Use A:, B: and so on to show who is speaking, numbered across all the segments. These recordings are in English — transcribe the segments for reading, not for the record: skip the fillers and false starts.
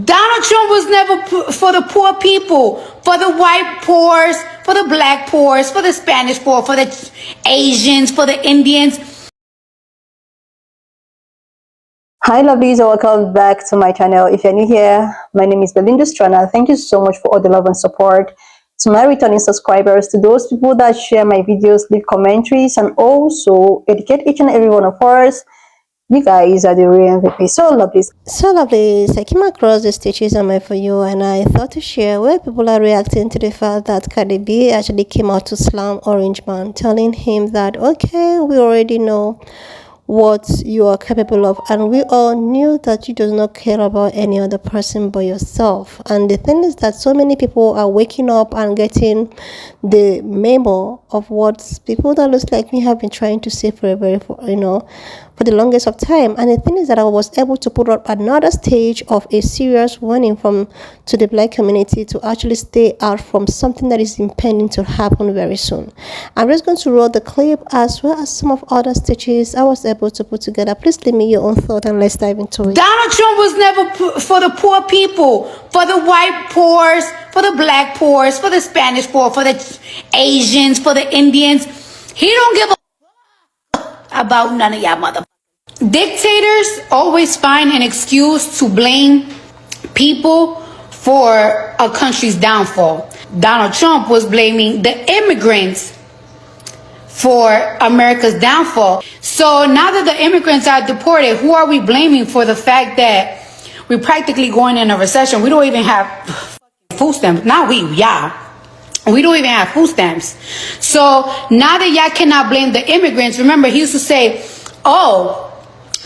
A: Donald Trump was never for the poor people, for the white poors, for the black poors, for the Spanish poor, for the Asians, for the Indians.
B: Hi lovelies, and welcome back to my channel. If you're new here, my name is Belinda Strana. Thank you so much for all the love and support. To my returning subscribers, to those people that share my videos, leave commentaries, and also educate each and every one of us, you guys are the real MVP. So lovelies, I came across the stitches on my For You, and I thought to share where people are reacting to the fact that Cardi B actually came out to slam Orange Man, telling him that, okay, we already know what you are capable of, and we all knew that you do not care about any other person but yourself. And the thing is that so many people are waking up and getting the memo of what people that looks like me have been trying to say for for the longest of time. And the thing is that I was able to put up another stage of a serious warning to the black community to actually stay out from something that is impending to happen very soon. I'm just going to roll the clip as well as some of other stitches I was able to put together. Please leave me your own thought and let's dive into it.
A: Donald Trump was never for the poor people, for the white poors, for the black poors, for the Spanish poor, for the Asians, for the Indians. He don't give a about none of y'all motherfuckers. Dictators always find an excuse to blame people for a country's downfall. Donald Trump was blaming the immigrants for America's downfall. So now that the immigrants are deported, who are we blaming for the fact that we're practically going in a recession? We don't even have food stamps. Now we don't even have food stamps. So now that y'all cannot blame the immigrants, remember he used to say, oh,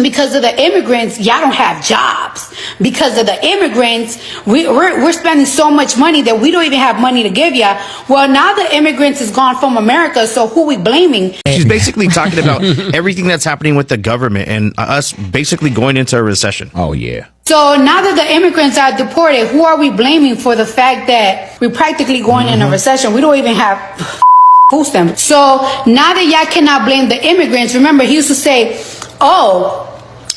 A: because of the immigrants, y'all don't have jobs. Because of the immigrants, we're spending so much money that we don't even have money to give y'all. Well, now the immigrants is gone from America, so who we blaming?
C: She's basically talking about everything that's happening with the government and us basically going into a recession.
D: Oh, yeah.
A: So now that the immigrants are deported, who are we blaming for the fact that we're practically going in a recession? We don't even have food stamps. So now that y'all cannot blame the immigrants, remember he used to say, oh,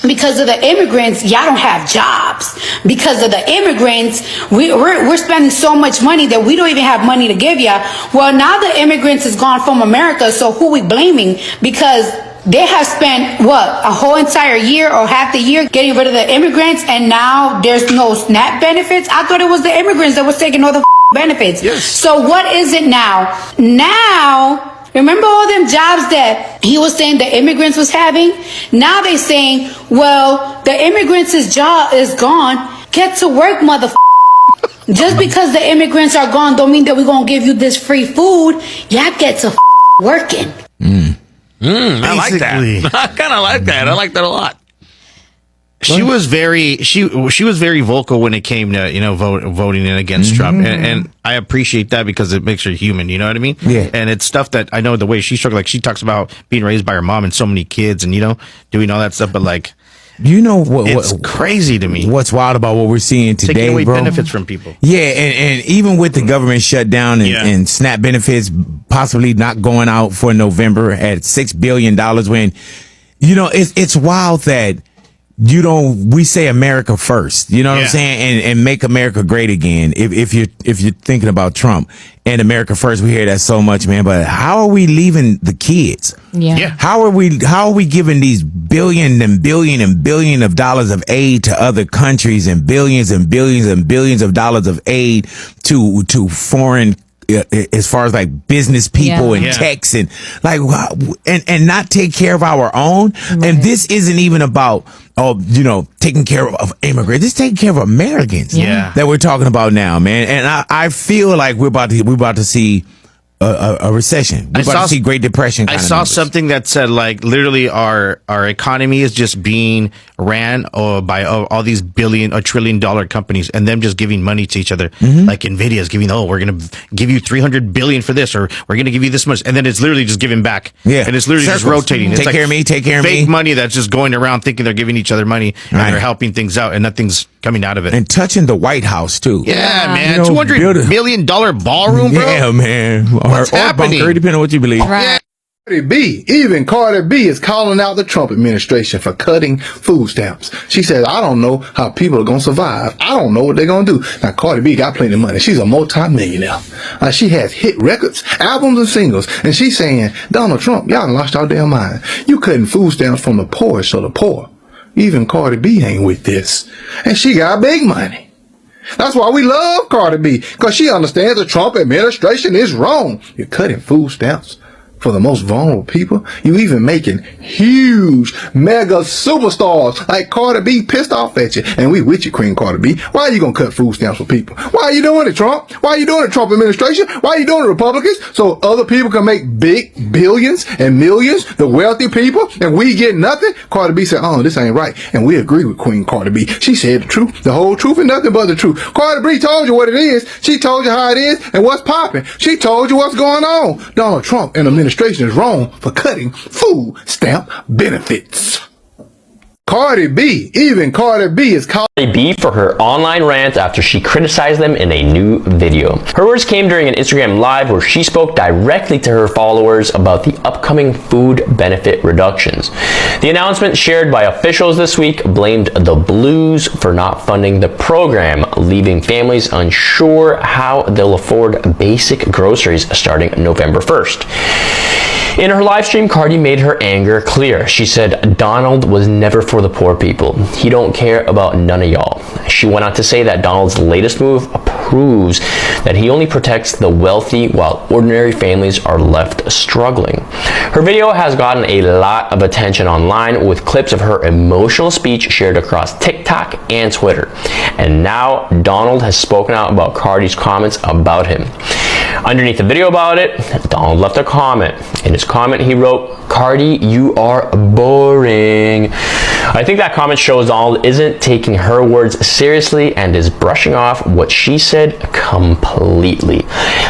A: because of the immigrants, y'all don't have jobs. Because of the immigrants, we're spending so much money that we don't even have money to give y'all. Well, now the immigrants is gone from America, so who we blaming? Because they have spent, a whole entire year or half the year getting rid of the immigrants, and now there's no SNAP benefits? I thought it was the immigrants that was taking all the benefits.
C: Yes.
A: So what is it now? Now, remember all them jobs that he was saying the immigrants was having? Now they saying, well, the immigrants' job is gone. Get to work, motherfucker. Just because the immigrants are gone don't mean that we're going to give you this free food. Y'all get to working.
C: I like that. I kind of like that. I like that a lot. She was very vocal when it came to voting in against Trump, and I appreciate that because it makes her human. You know what I mean?
D: Yeah.
C: And it's stuff that I know the way she struggled. Like she talks about being raised by her mom and so many kids, and doing all that stuff. But like, it's crazy to me.
D: What's wild about what we're seeing today,
C: taking away
D: bro?
C: benefits from people.
D: Yeah, and even with the government shutdown and SNAP benefits possibly not going out for November at $6 billion, when it's wild that we say America first, you know what I'm saying, and make America great again. If you're thinking about Trump and America first, we hear that so much, man. But how are we leaving the kids?
C: Yeah.
D: How are we giving these billion and billion of dollars of aid to other countries and billions and billions of dollars of aid to foreign as far as like business people and techs and like and not take care of our own? Right. And this isn't even about taking care of immigrants. This is taking care of Americans that we're talking about now, man. And I feel like we're about to see a recession. We're about to see Great Depression.
C: I saw something that said like literally our economy is just being ran by all these $1 trillion companies, and them just giving money to each other. Like Nvidia is giving, we're gonna give you 300 billion for this, or we're gonna give you this much, and then it's literally just giving back. Yeah, and it's literally just rotating. It's
D: take care of me. Take care of me.
C: Fake money that's just going around thinking they're giving each other money and they're helping things out, and nothing's coming out of it.
D: And touching the White House too.
C: Yeah, man. $200 million ballroom, bro.
D: Yeah, man.
C: What's happening?
D: Bunker, depending on what you believe.
C: Right.
E: Cardi B, even Cardi B is calling out the Trump administration for cutting food stamps. She says, I don't know how people are going to survive. I don't know what they're going to do. Now, Cardi B got plenty of money. She's a multi-millionaire. She has hit records, albums, and singles. And she's saying, Donald Trump, y'all done lost your damn mind. You cutting food stamps from the poorest of the poor. Even Cardi B ain't with this. And she got big money. That's why we love Cardi B, because she understands the Trump administration is wrong. You're cutting food stamps for the most vulnerable people. You even making huge mega superstars like Cardi B pissed off at you. And we with you, Queen Cardi B. Why are you gonna cut food stamps for people? Why are you doing it, Trump? Why are you doing it, Trump administration? Why are you doing it, Republicans? So other people can make big billions and millions, the wealthy people, and we get nothing? Cardi B said, oh, this ain't right. And we agree with Queen Cardi B. She said the truth, the whole truth, and nothing but the truth. Cardi B told you what it is. She told you how it is and what's popping. She told you what's going on. Donald Trump and the administration is wrong for cutting food stamp benefits. Cardi B, even Cardi B is calling
F: Cardi B for her online rant after she criticized them in a new video. Her words came during an Instagram live where she spoke directly to her followers about the upcoming food benefit reductions. The announcement shared by officials this week blamed the Blues for not funding the program, leaving families unsure how they'll afford basic groceries starting November 1st. In her live stream, Cardi made her anger clear. She said, Donald was never for the poor people. He don't care about none of y'all. She went on to say that Donald's latest move proves that he only protects the wealthy while ordinary families are left struggling. Her video has gotten a lot of attention online with clips of her emotional speech shared across TikTok and Twitter. And now Donald has spoken out about Cardi's comments about him. Underneath the video about it, Donald left a comment. In his comment, he wrote, Cardi, you are boring. I think that comment shows Donald isn't taking her words seriously and is brushing off what she said completely.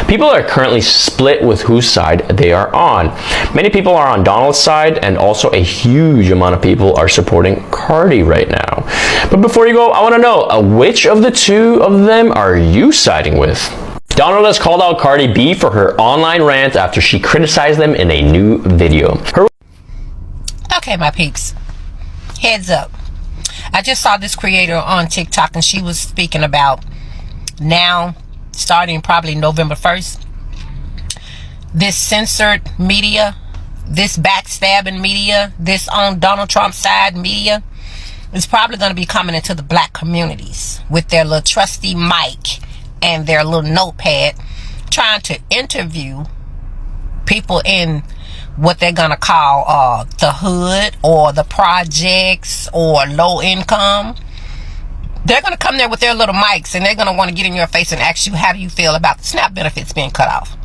F: People are currently split with whose side they are on. Many people are on Donald's side, and also a huge amount of people are supporting Cardi right now. But before you go, I want to know, which of the two of them are you siding with? Donald has called out Cardi B for her online rant after she criticized them in a new video.
G: Okay, my peeps, heads up. I just saw this creator on TikTok and she was speaking about now, starting probably November 1st, this censored media, this backstabbing media, this on Donald Trump's side media is probably going to be coming into the black communities with their little trusty mic and their little notepad, trying to interview people in what they're gonna call the hood or the projects or low income. They're gonna come there with their little mics and they're gonna want to get in your face and ask you, how do you feel about the SNAP benefits being cut off?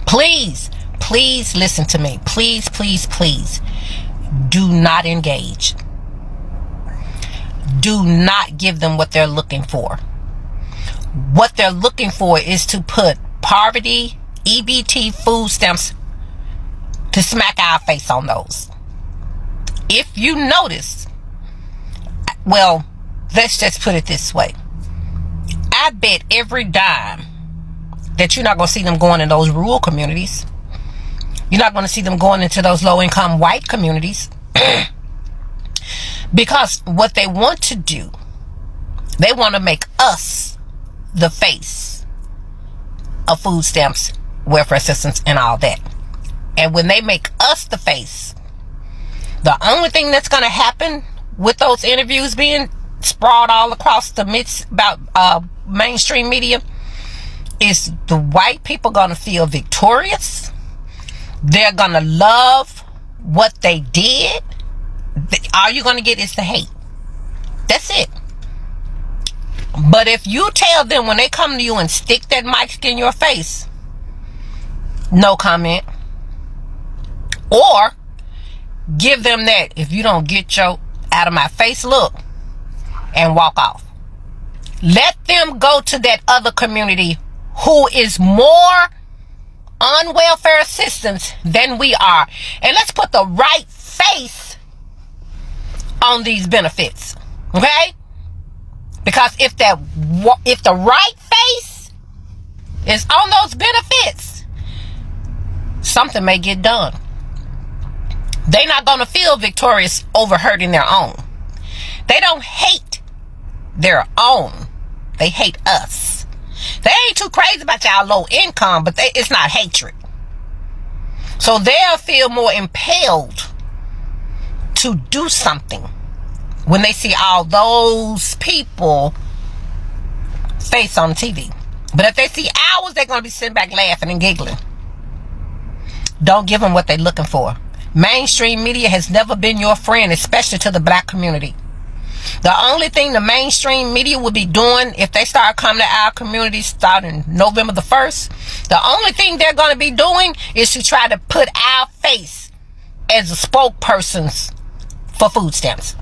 G: Please listen to me. Please do not engage. Do not give them what they're looking for. What they're looking for is to put poverty, EBT, food stamps, to smack our face on those. If you notice, well, let's just put it this way. I bet every dime that you're not going to see them going in those rural communities. You're not going to see them going into those low-income white communities. Because what they want to do, they want to make us the face of food stamps, welfare assistance, and all that. And when they make us the face, the only thing that's going to happen with those interviews being sprawled all across the midst about mainstream media is the white people going to feel victorious. They're going to love what they did. All you're going to get is the hate. That's it. But if you tell them when they come to you and stick that mic in your face, no comment, or give them that, if you don't get your out of my face look, and walk off. Let them go to that other community who is more on welfare assistance than we are, and let's put the right face on these benefits. Okay? Because if the right face is on those benefits, something may get done. They're not going to feel victorious over hurting their own. They don't hate their own. They hate us. They ain't too crazy about y'all low income, but it's not hatred. So they'll feel more impelled to do something when they see all those people face on TV. But if they see ours, they're going to be sitting back laughing and giggling. Don't give them what they're looking for. Mainstream media has never been your friend, especially to the black community. The only thing the mainstream media will be doing if they start coming to our community starting November the 1st, the only thing they're going to be doing is to try to put our face as the spokespersons for food stamps.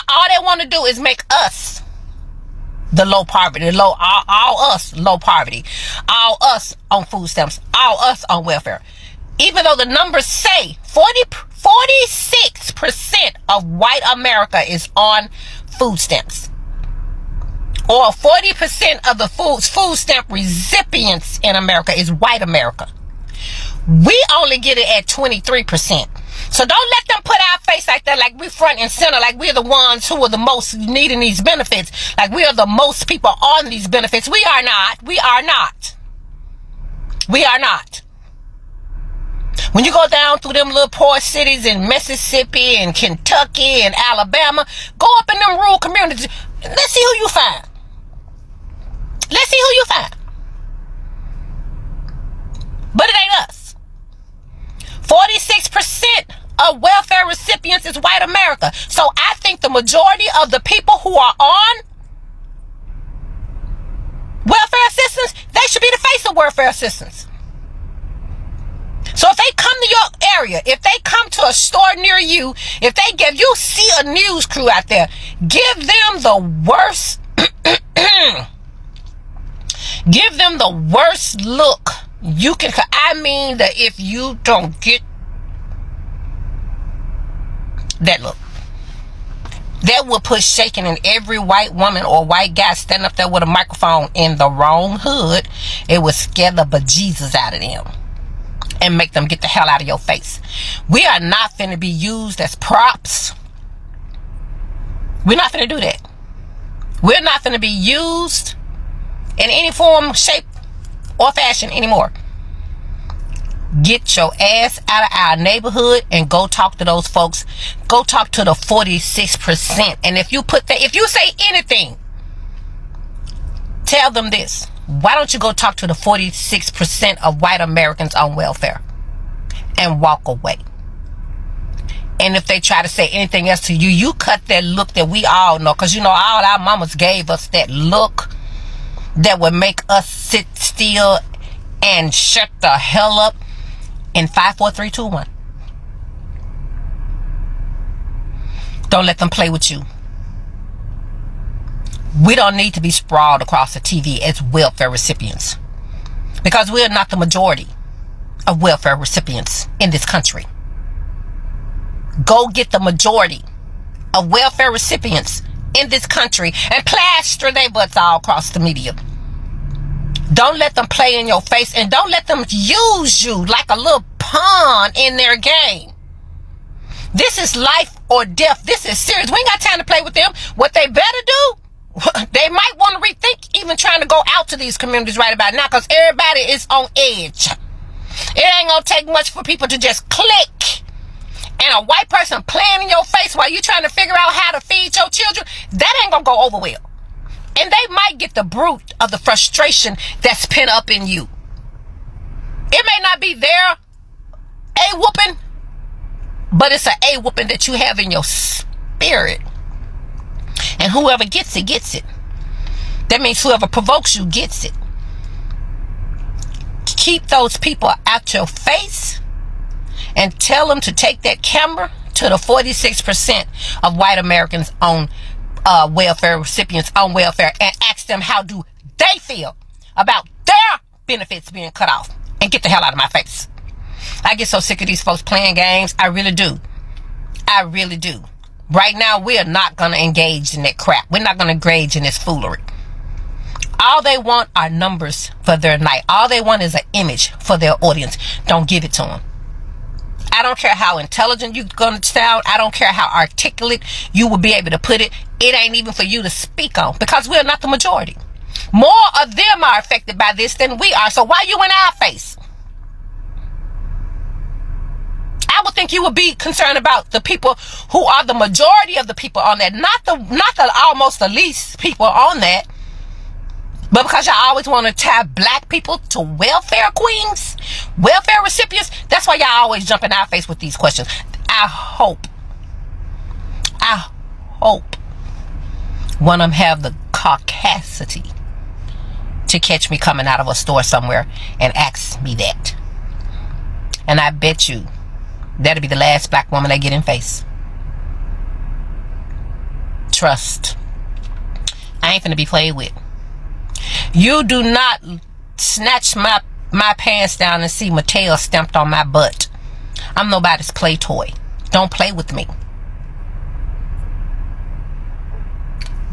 G: All they want to do is make us the low poverty, all us low poverty, all us on food stamps, all us on welfare. Even though the numbers say 46% of white America is on food stamps, or 40% of the food stamp recipients in America is white America. We only get it at 23%. So don't let them put our face like that, like we're front and center, like we're the ones who are the most needing these benefits, like we are the most people on these benefits. We are not. We are not. We are not. When you go down through them little poor cities in Mississippi and Kentucky and Alabama, go up in them rural communities. Let's see who you find. Let's see who you find. But it ain't us. 46% of welfare recipients is white America. So I think the majority of the people who are on welfare assistance, they should be the face of welfare assistance. So if they come to your area, if they come to a store near you, if you see a news crew out there, give them the worst, give them the worst look you can. I mean that if you don't get that look, that will put shaking in every white woman or white guy standing up there with a microphone in the wrong hood. It will scare the bejesus out of them and make them get the hell out of your face. We are not finna be used as props. We're not finna do that. We're not finna be used in any form, shape, or fashion anymore. Get your ass out of our neighborhood and go talk to those folks. Go talk to the 46%. And if you say anything, tell them this. Why don't you go talk to the 46% of white Americans on welfare and walk away? And if they try to say anything else to you, you cut that look that we all know. Because, all our mamas gave us that look that would make us sit still and shut the hell up in 5, 4, 3, 2, 1. Don't let them play with you. We don't need to be sprawled across the TV as welfare recipients, because we are not the majority of welfare recipients in this country. Go get the majority of welfare recipients in this country and plaster their butts all across the media. Don't let them play in your face, and don't let them use you like a little pawn in their game. This is life or death. This is serious. We ain't got time to play with them. What they better do, they might want to rethink even trying to go out to these communities right about now, because everybody is on edge. It ain't gonna take much for people to just click, and a white person playing in your face while you trying to figure out how to feed your children, that ain't gonna go over well. And they might get the brunt of the frustration that's pent up in you. It may not be their A-whooping, but it's an A-whooping that you have in your spirit. And whoever gets it, gets it. That means whoever provokes you gets it. Keep those people out your face and tell them to take that camera to the 46% of white Americans on welfare recipients on welfare and ask them how do they feel about their benefits being cut off, and get the hell out of my face. I get so sick of these folks playing games. I really do. I really do. Right now, we are not going to engage in that crap. We're not going to engage in this foolery. All they want are numbers for their night. All they want is an image for their audience. Don't give it to them. I don't care how intelligent you're going to sound. I don't care how articulate you will be able to put it. It ain't even for you to speak on, because we're not the majority. More of them are affected by this than we are. So why you in our face? I would think you would be concerned about the people who are the majority of the people on that, not the almost the least people on that. But because y'all always want to tie black people to welfare queens, welfare recipients, that's why y'all always jump in our face with these questions. I hope one of them have the caucasity to catch me coming out of a store somewhere and ask me that. And I bet you that'll be the last black woman they get in face. Trust. I ain't finna be played with. You do not snatch my pants down and see Mattel stamped on my butt. I'm nobody's play toy. Don't play with me.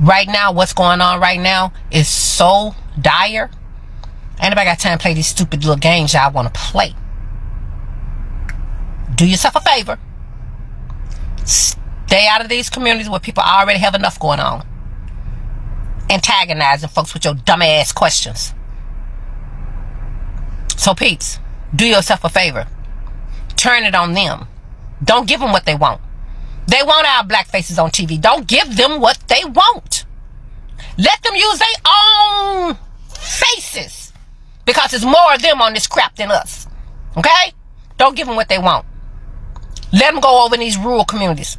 G: Right now, what's going on right now is so dire. Ain't nobody got time to play these stupid little games y'all want to play. Do yourself a favor. Stay out of these communities where people already have enough going on. Antagonizing folks with your dumb ass questions. So peeps, do yourself a favor. Turn it on them. Don't give them what they want. They want our black faces on TV. Don't give them what they want. Let them use their own faces, because there's more of them on this crap than us. Okay? Don't give them what they want. Let them go over in these rural communities.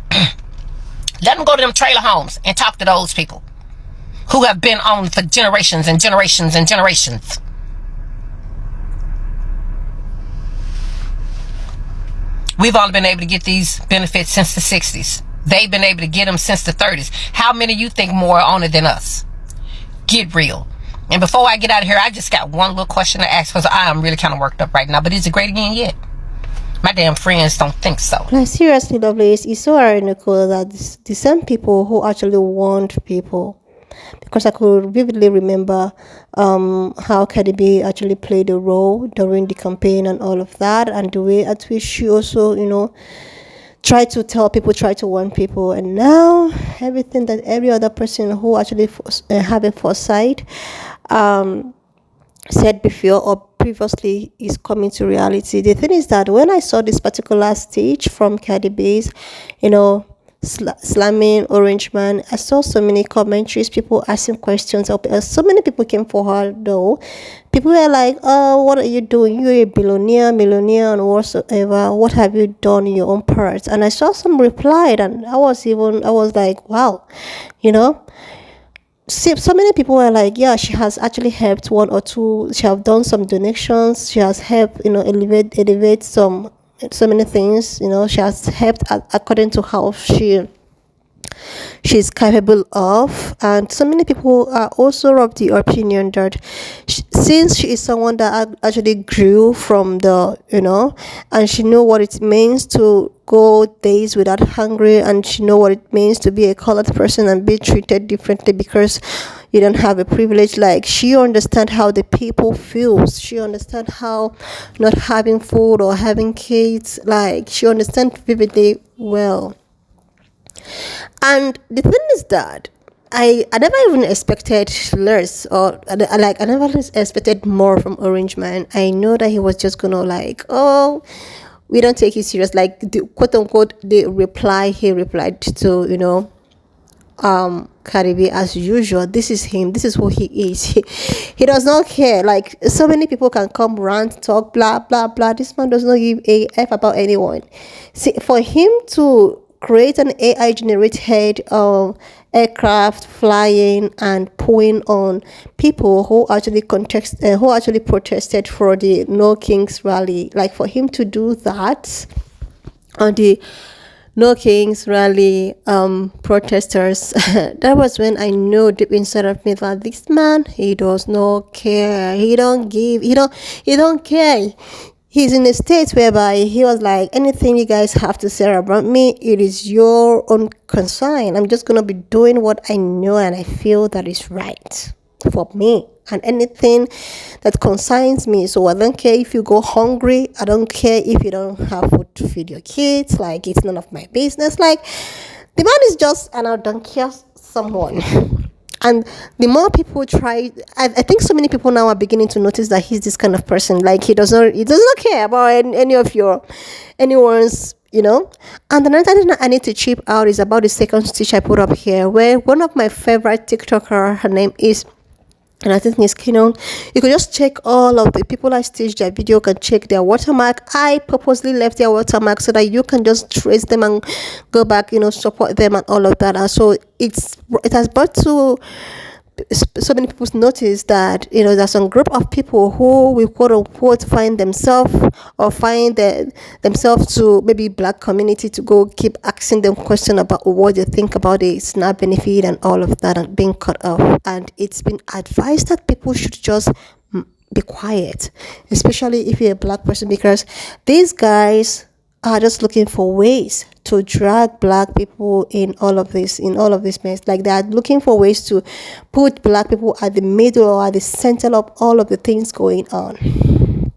G: Let them go to them trailer homes and talk to those people who have been on for generations and generations and generations. We've only been able to get these benefits since the 60s. They've been able to get them since the 30s. How many of you think more on it than us? Get real. And before I get out of here, I just got one little question to ask, because I am really kind of worked up right now. But is it great again yet? My damn friends don't think so.
H: No, seriously, lovelies, it's so ironical that the same people who actually want people, because I could vividly remember how Cardi B actually played a role during the campaign and all of that, and the way at which she also, tried to tell people, tried to warn people, and now everything that every other person who actually have a foresight said before or previously is coming to reality. The thing is that when I saw this particular stage from Cardi B's, slamming Orange Man, I saw so many commentaries, people asking questions. So many people came for her though. People were like, oh, what are you doing? You're a millionaire and whatsoever. What have you done in your own part? And I saw some replied, and I was like, wow, See, so many people were like, yeah, she has actually helped one or two. She have done some donations. She has helped, elevate so many things. She has helped according to how she's capable of. And so many people are also of the opinion that since she is someone that actually grew from and she know what it means to go days without hungry, and she know what it means to be a colored person and be treated differently because you don't have a privilege. Like, she understands how the people feels. She understands how not having food or having kids, like, she understands vividly well. And the thing is that I never even expected less, or I never expected more from Orange Man. I know that he was just gonna oh, we don't take it serious, like the quote unquote the reply he replied to Cardi B as usual. This is him, this is who he is. He does not care. Like, so many people can come rant, talk, blah blah blah. This man does not give a f about anyone. See, for him to create an AI generated aircraft flying and pulling on people who actually protested for the No Kings rally, like for him to do that on the No Kings rally protesters, that was when I know deep inside of me that this man, he does not care. He don't care. He's in a state whereby he was like, anything you guys have to say about me, it is your own concern. I'm just going to be doing what I know and I feel that is right for me and anything that concerns me. So I don't care if you go hungry. I don't care if you don't have food to feed your kids. Like, it's none of my business. Like, the man is just an I don't care someone. And the more people try, I think so many people now are beginning to notice that he's this kind of person. Like, he doesn't care about any of anyone's, you know. And another thing I need to chip out is about the second stitch I put up here, where one of my favorite TikToker, her name is, and I think it's Canon. You can just check all of the people I stitched their video, can check their watermark. I purposely left their watermark so that you can just trace them and go back, you know, support them and all of that. And so it has brought to so many people notice that, you know, there's some group of people who will quote unquote find themselves or find themselves to maybe black community to go keep asking them questions about what they think about the SNAP benefit and all of that and being cut off. And it's been advised that people should just be quiet, especially if you're a black person, because these guys are just looking for ways to drag black people in all of this mess. Like, they are looking for ways to put black people at the middle or at the center of all of the things going on.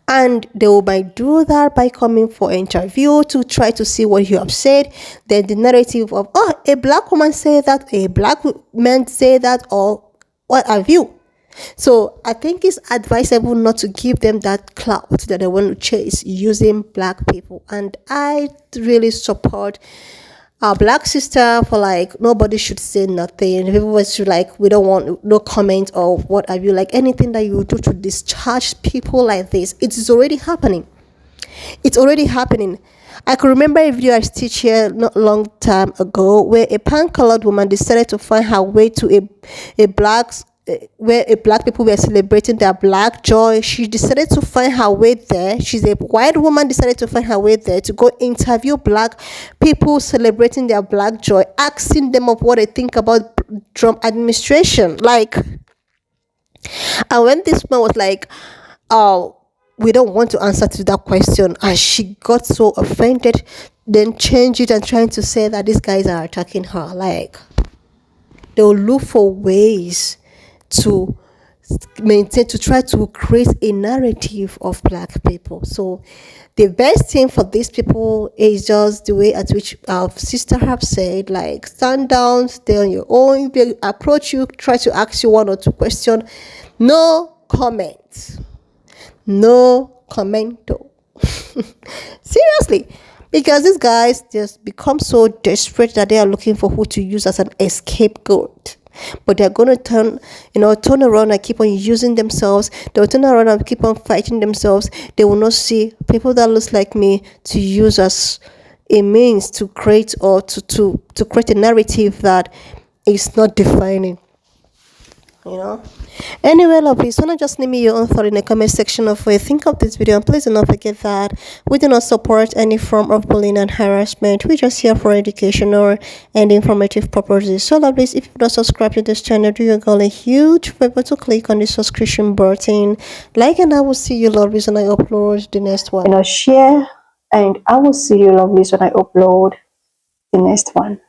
H: And they might do that by coming for an interview to try to see what you have said. Then the narrative of, oh, a black woman say that, a black man say that, or what have you. So I think it's advisable not to give them that clout that they want to chase using black people. And I really support our black sister for, like, nobody should say nothing. People should, like, we don't want no comment or what have you. Like, anything that you do to discharge people like this, it is already happening. It's already happening. I can remember a video I stitched here not long time ago where a pan-colored woman decided to find her way to where black people were celebrating their black joy. She decided to find her way there. She's a white woman, decided to find her way there to go interview black people celebrating their black joy, asking them of what they think about Trump administration. Like, and when this man was like, oh, we don't want to answer to that question, and she got so offended, then changed it and trying to say that these guys are attacking her. Like, they'll look for ways to try to create a narrative of black people. So the best thing for these people is just the way at which our sister have said, like, stand down, stay on your own. They approach you, try to ask you one or two questions, no comment, no commento. Seriously, because these guys just become so desperate that they are looking for who to use as an scapegoat. But they're going to turn around and keep on using themselves. They'll turn around and keep on fighting themselves. They will not see people that looks like me to use as a means to create or to create a narrative that is not defining. You know. Anyway, lovely, so just leave me your own thought in the comment section of what you think of this video, and please do not forget that we do not support any form of bullying and harassment. We're just here for educational and informative purposes. So lovely, if you've not subscribed to this channel, do you girl a huge favor to click on the subscription button, like, and I will see you lovelies when I upload the next one.
B: Share, and I will see you lovelies when I upload the next one.